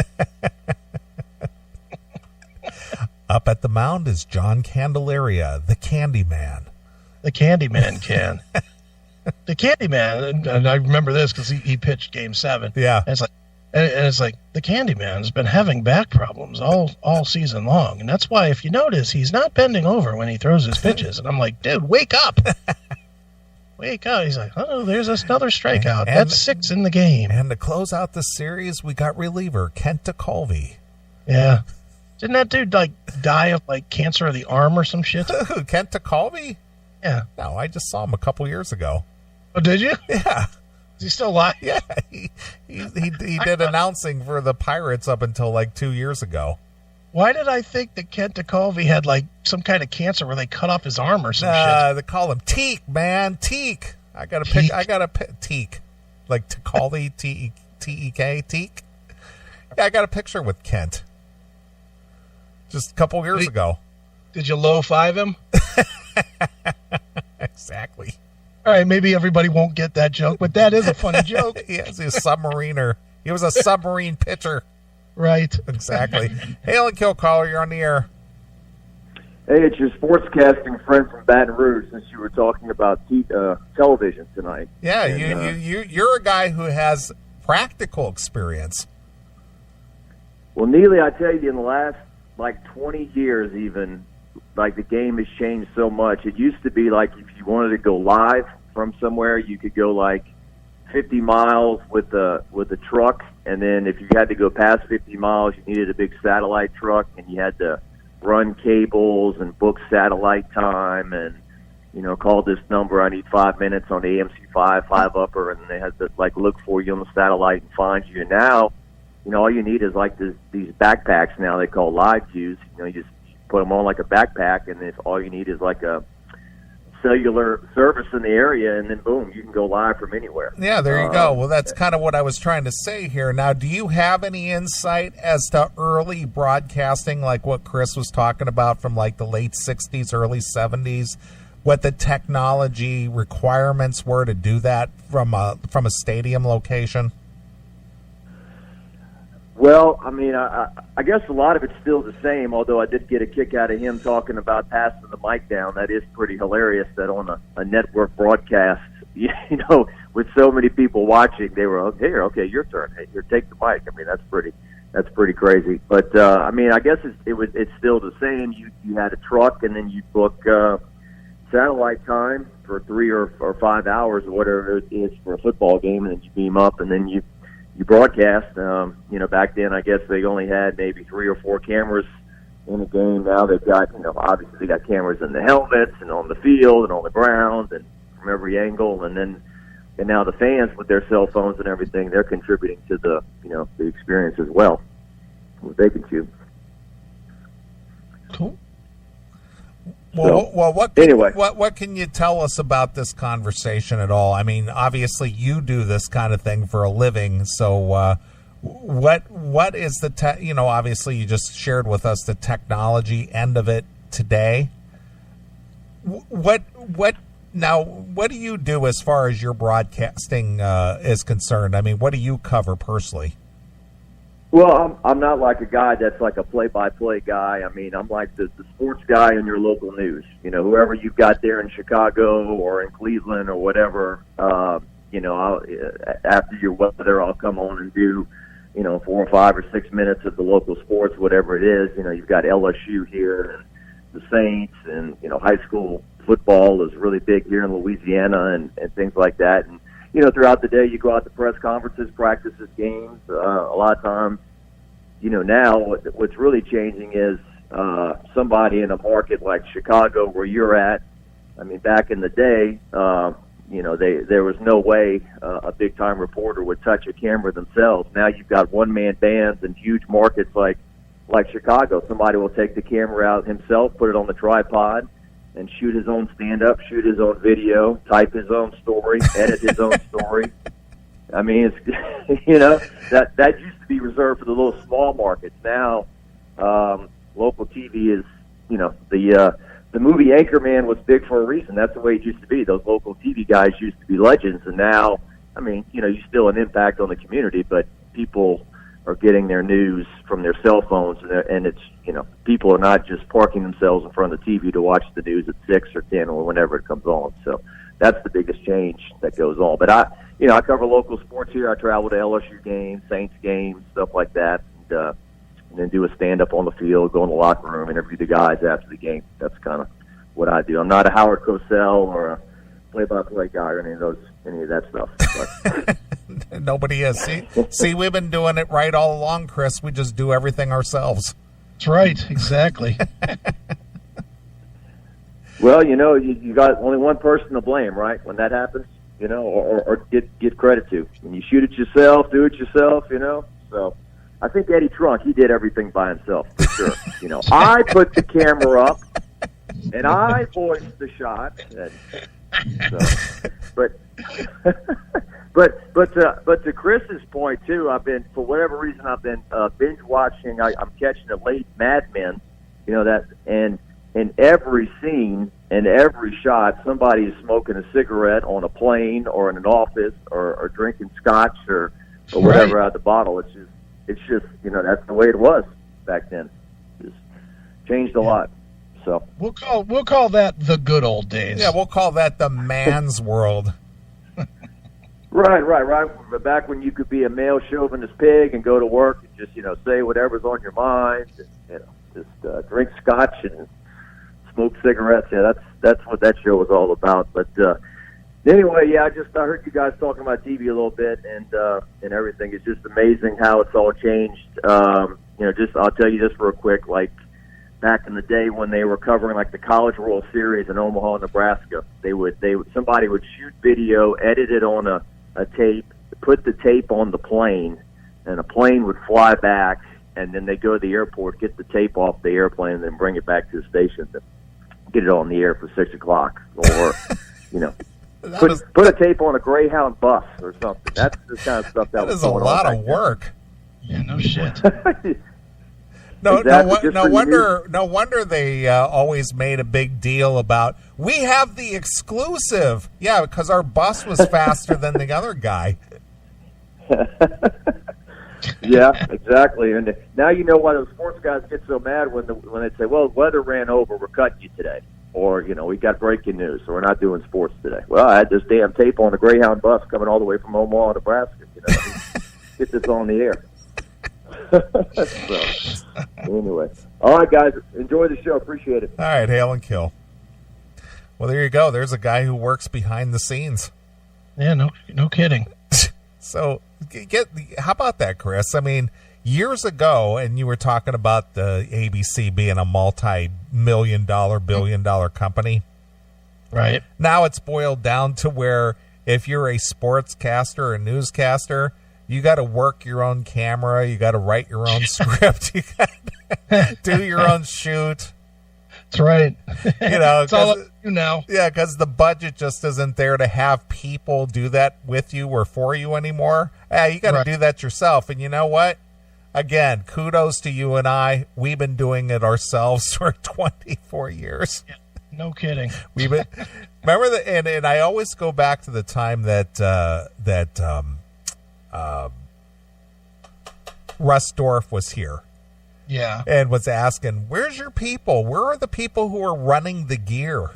Up at the mound is John Candelaria, the Candyman. The Candyman can. The Candyman, and I remember this because he pitched Game 7. Yeah. And it's like the Candyman's been having back problems all season long, and that's why, if you notice, he's not bending over when he throws his pitches. And I'm like, dude, wake up, wake up. He's like, oh, there's another strikeout. That's 6 in the game. And to close out the series, we got reliever Kent DeColvey. Yeah, didn't that dude die of cancer of the arm or some shit? Kent DeColvey? Yeah. No, I just saw him a couple years ago. Oh, did you? Yeah. Is he still alive? Yeah, he did announcing for the Pirates up until 2 years ago. Why did I think that Kent DeColvey had some kind of cancer where they cut off his arm or some shit? They call him Teak, man. Teak. I got a Teak. Like DeColvey, T-E-K, Teak. Yeah, I got a picture with Kent. Just a couple years ago. Did you low five him? Exactly. All right, maybe everybody won't get that joke, but that is a funny joke. He's a submariner. He was a submarine pitcher. Right. Exactly. Hail and Kill caller, you're on the air. Hey, it's your sportscasting friend from Baton Rouge. Since you were talking about television tonight. Yeah, and, you're a guy who has practical experience. Well, Neeley, I tell you, in the last 20 years, even the game has changed so much. It used to be if you wanted to go live from somewhere, you could go 50 miles with a truck, and then if you had to go past 50 miles, you needed a big satellite truck, and you had to run cables and book satellite time and, call this number, I need 5 minutes on the AMC 5 upper, and they had to look for you on the satellite and find you. And now, all you need is these backpacks now they call live views. You just put them on like a backpack, and if all you need is a cellular service in the area, and then boom, you can go live from anywhere. Yeah, there you go. Well, that's kind of what I was trying to say here. Now, do you have any insight as to early broadcasting, like what Chris was talking about from the late 60s, early 70s, what the technology requirements were to do that from a stadium location? Well, I mean, I guess a lot of it's still the same, although I did get a kick out of him talking about passing the mic down. That is pretty hilarious that on a network broadcast, with so many people watching, they were, here, okay, your turn. Hey, here, take the mic. I mean, that's pretty crazy. But, I mean, I guess it's still the same. You had a truck, and then you book satellite time for 3 or 5 hours or whatever it is for a football game, and then you beam up, and then you broadcast. Back then, I guess they only had maybe 3 or 4 cameras in a game. Now they've got, obviously they got cameras in the helmets and on the field and on the ground and from every angle. And now the fans with their cell phones and everything, they're contributing to the, the experience as well. They can choose. Cool. Well, anyway, what can you tell us about this conversation at all? I mean, obviously you do this kind of thing for a living, so what is the obviously you just shared with us the technology end of it today. What do you do as far as your broadcasting is concerned? I mean, what do you cover personally? Well, I'm not like a guy that's like a play-by-play guy. I mean, I'm like the sports guy in your local news. Whoever you've got there in Chicago or in Cleveland or whatever, I'll, after your weather, I'll come on and do, 4 or 5 or 6 minutes of the local sports, whatever it is. You've got LSU here and the Saints and, high school football is really big here in Louisiana and things like that. And, throughout the day, you go out to press conferences, practices, games. A lot of times, now what's really changing is somebody in a market like Chicago where you're at. I mean, back in the day, there was no way a big-time reporter would touch a camera themselves. Now you've got one-man bands in huge markets like Chicago. Somebody will take the camera out himself, put it on the tripod, and shoot his own stand-up, shoot his own video, type his own story, edit his own story. I mean, it's that used to be reserved for the little small markets. Now, local TV is, the movie Anchorman was big for a reason. That's the way it used to be. Those local TV guys used to be legends, and now, I mean, you still an impact on the community, but people are getting their news from their cell phones, and it's, people are not just parking themselves in front of the TV to watch the news at 6 or 10 or whenever it comes on. So that's the biggest change that goes on. But I cover local sports here. I travel to LSU games, Saints games, stuff like that, and then do a stand-up on the field, go in the locker room, interview the guys after the game. That's kind of what I do. I'm not a Howard Cosell or a play-by-play guy or any of that stuff. But nobody is. See, we've been doing it right all along, Chris. We just do everything ourselves. That's right. Exactly. Well, you got only one person to blame, right? When that happens, or get credit to. When you shoot it yourself, do it yourself, So I think Eddie Trunk, he did everything by himself for sure. I put the camera up and I voiced the shot. But to Chris's point too, for whatever reason I've been binge watching. I'm catching a late Mad Men, and in every scene, in every shot, somebody is smoking a cigarette on a plane or in an office or drinking scotch or whatever out of the bottle. It's just that's the way it was back then. Just changed a lot. So we'll call that the good old days. Yeah, we'll call that the man's world. Right. Back when you could be a male chauvinist pig and go to work and just say whatever's on your mind, and just drink scotch and smoke cigarettes. Yeah, that's what that show was all about. But anyway, yeah, I heard you guys talking about TV a little bit and everything. It's just amazing how it's all changed. Just I'll tell you this real quick. Like back in the day when they were covering like the College World Series in Omaha, Nebraska, somebody would shoot video, edit it on a tape, put the tape on the plane, and a plane would fly back, and then they go to the airport, get the tape off the airplane, and then bring it back to the station to get it on the air for 6 o'clock, or put a tape on a Greyhound bus or something. That's the kind of stuff that was is a lot of work. Yeah, no shit. No wonder they always made a big deal about, we have the exclusive. Yeah, because our bus was faster than the other guy. Yeah, exactly. And now you know why those sports guys get so mad when they say, well, weather ran over, we're cutting you today. Or, we got breaking news, so we're not doing sports today. Well, I had this damn tape on the Greyhound bus coming all the way from Omaha, Nebraska. Get this on the air. So, anyway. All right, guys. Enjoy the show. Appreciate it. All right, hail and kill. Well, there you go. There's a guy who works behind the scenes. Yeah, no kidding. So, how about that, Chris? I mean, years ago, and you were talking about the ABC being a multi-million-dollar, billion-dollar company. Right. Now it's boiled down to where if you're a sportscaster or a newscaster, you got to work your own camera. You got to write your own script. You got to do your own shoot. That's right. It's all up to you now. Yeah, because the budget just isn't there to have people do that with you or for you anymore. You got to do that yourself. And you know what? Again, kudos to you and I. We've been doing it ourselves for 24 years. Yeah, no kidding. We've been remember that, and I always go back to the time that Russ Dorff was here. Yeah. And was asking, where's your people? Where are the people who are running the gear?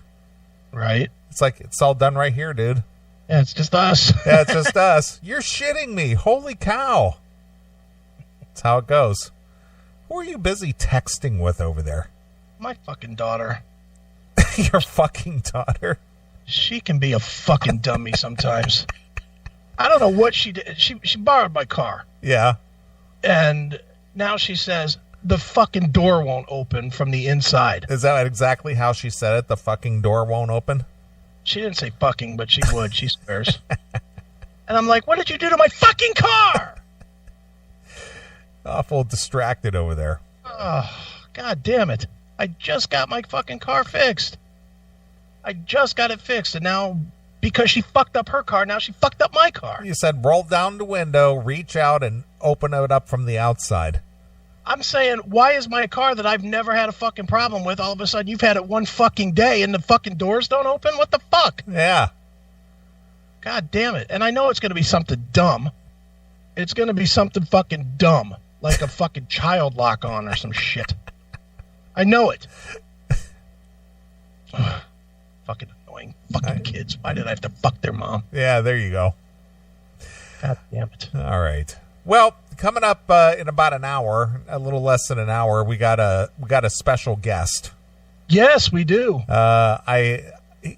Right. It's like, it's all done right here, dude. Yeah, it's just us. Yeah, it's just us. You're shitting me. Holy cow. That's how it goes. Who are you busy texting with over there? My fucking daughter. Your fucking daughter? She can be a fucking dummy sometimes. I don't know what she did. She borrowed my car. Yeah. And now she says, the fucking door won't open from the inside. Is that exactly how she said it? The fucking door won't open? She didn't say fucking, but she would. She swears. And I'm like, what did you do to my fucking car? Awful distracted over there. Oh, God damn it. I just got my fucking car fixed. I just got it fixed. And now, because she fucked up her car, now she fucked up my car. You said roll down the window, reach out, and open it up from the outside. I'm saying, why is my car that I've never had a fucking problem with, all of a sudden you've had it one fucking day and the fucking doors don't open? What the fuck? Yeah. God damn it. And I know it's going to be something dumb. It's going to be something fucking dumb. Like a fucking child lock on or some shit. I know it. Fucking annoying fucking kids. Why did I have to fuck their mom? Yeah, there you go. God damn it. All right. Well, coming up in about an hour, a little less than an hour, we got a special guest. Yes, we do.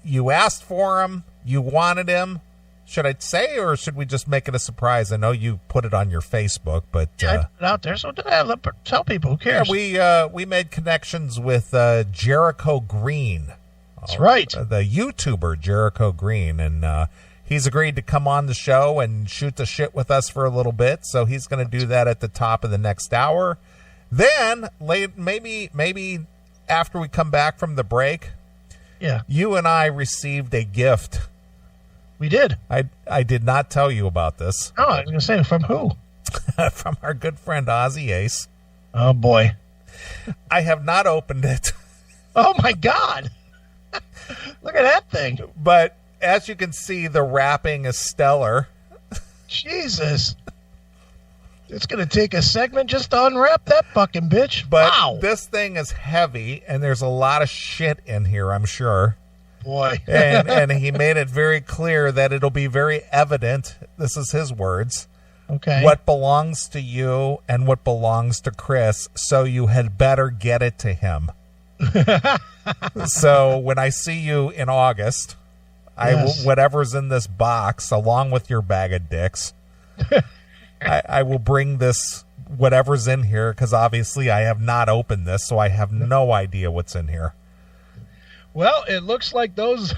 You asked for him. You wanted him. Should I say, or should we just make it a surprise? I know you put it on your Facebook, but I put it out there, so tell people. Who cares? Yeah, we made connections with Jericho Green. That's right. The YouTuber Jericho Green, and he's agreed to come on the show and shoot the shit with us for a little bit. So he's going to do that at the top of the next hour. Then maybe after we come back from the break, yeah, you and I received a gift. We did. I did not tell you about this. Oh, I was going to say, from who? From our good friend Ozzy Ace. Oh, boy. I have not opened it. Oh, my God. Look at that thing. But as you can see, the wrapping is stellar. Jesus. It's going to take a segment just to unwrap that fucking bitch. But wow. This thing is heavy, and there's a lot of shit in here, I'm sure. Boy. and he made it very clear that it'll be very evident, this is his words, okay, what belongs to you and what belongs to Chris, so you had better get it to him. So when I see you in August, Yes. whatever's in this box, along with your bag of dicks, I will bring this, whatever's in here, because obviously I have not opened this, so I have no idea what's in here. Well, it looks like those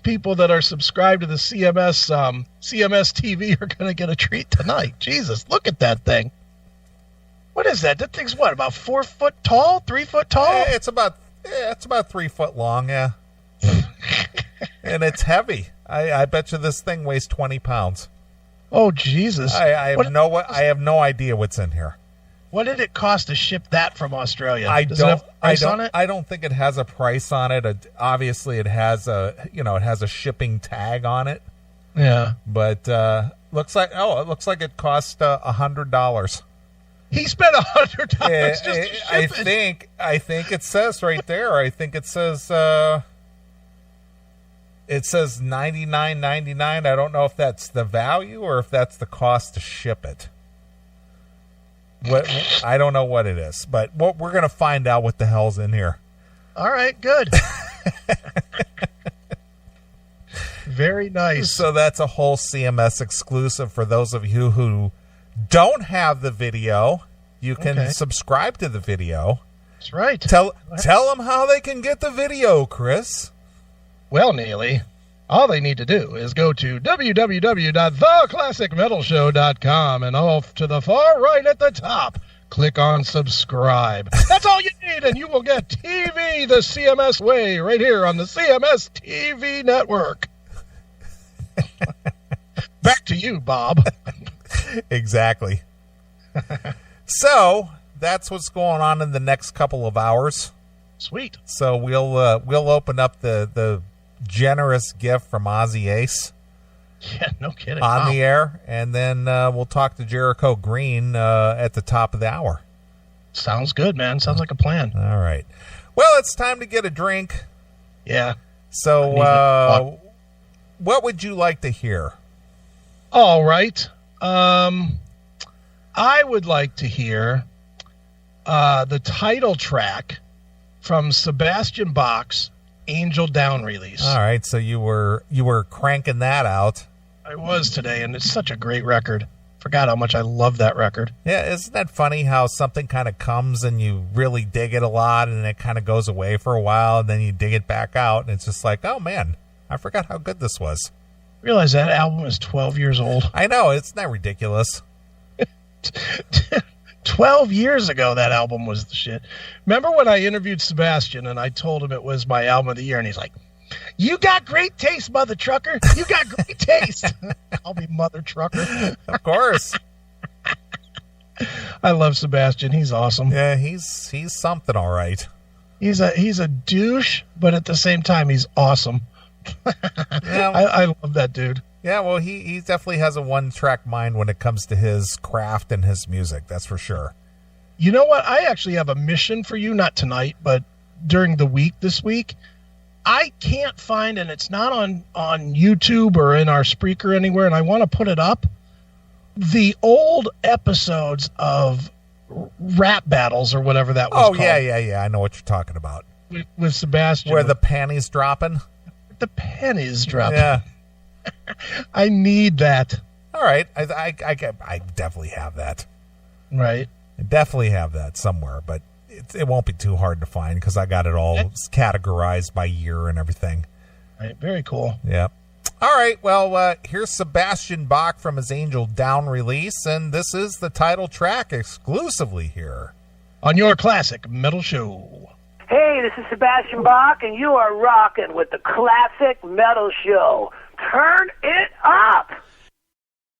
people that are subscribed to the CMS TV are going to get a treat tonight. Jesus, look at that thing. What is that? That thing's what, about 4 foot tall, 3 foot tall? It's about 3 foot long, yeah. And it's heavy. I bet you this thing weighs 20 pounds. Oh, Jesus. I have no idea what's in here. What did it cost to ship that from Australia? I Does it have a price don't on it? I don't think it has a price on it. Obviously it has a shipping tag on it. Yeah. But looks like it cost $100. He spent $100 just to ship it. I think it says right there. I think it says $99.99. I don't know if that's the value or if that's the cost to ship it. I don't know what it is, but we're going to find out what the hell's in here. All right, good. Very nice. So that's a whole CMS exclusive for those of you who don't have the video. You can subscribe to the video. That's right. Tell them how they can get the video, Chris. Well, Neeley, all they need to do is go to www.theclassicmetalshow.com and off to the far right at the top, click on subscribe. That's all you need, and you will get TV the CMS way right here on the CMS TV network. Back to you, Bob. Exactly. So that's what's going on in the next couple of hours. Sweet. So we'll open up the generous gift from Ozzy Ace. Yeah, no kidding. On the air, and then we'll talk to Jericho Green at the top of the hour. Sounds good, man. Sounds like a plan. All right. Well, it's time to get a drink. Yeah. So what would you like to hear? All right. I would like to hear the title track from Sebastian Bach's Angel Down release. All right, so you were cranking that out. I was today, and it's such a great record. Forgot how much I love that record. Yeah, isn't that funny how something kind of comes and you really dig it a lot, and then it kind of goes away for a while, and then you dig it back out, and it's just like, oh man, I forgot how good this was. Realize that album is 12 years old. I know, it's not ridiculous. 12 years ago, that album was the shit. Remember when I interviewed Sebastian and I told him it was my album of the year, and he's like, "You got great taste, mother trucker. You got great taste." Call me mother trucker. Of course. I love Sebastian. He's awesome. Yeah, he's something, all right. He's a douche, but at the same time, he's awesome. Yeah, I love that dude. Yeah, well, he definitely has a one-track mind when it comes to his craft and his music, that's for sure. You know what? I actually have a mission for you, not tonight, but during the week this week. I can't find, and it's not on YouTube or in our Spreaker anywhere, and I want to put it up, the old episodes of Rap Battles or whatever that was called. Oh, yeah, I know what you're talking about. With Sebastian. Where the panties dropping? The pennies dropping. Yeah. I need that. All right. I definitely have that. Right. I definitely have that somewhere, but it won't be too hard to find because I got it all categorized by year and everything. Right. Very cool. Yeah. All right. Well, here's Sebastian Bach from his Angel Down release, and this is the title track exclusively here on your Classic Metal Show. Hey, this is Sebastian Bach, and you are rocking with the Classic Metal Show. Turn it up!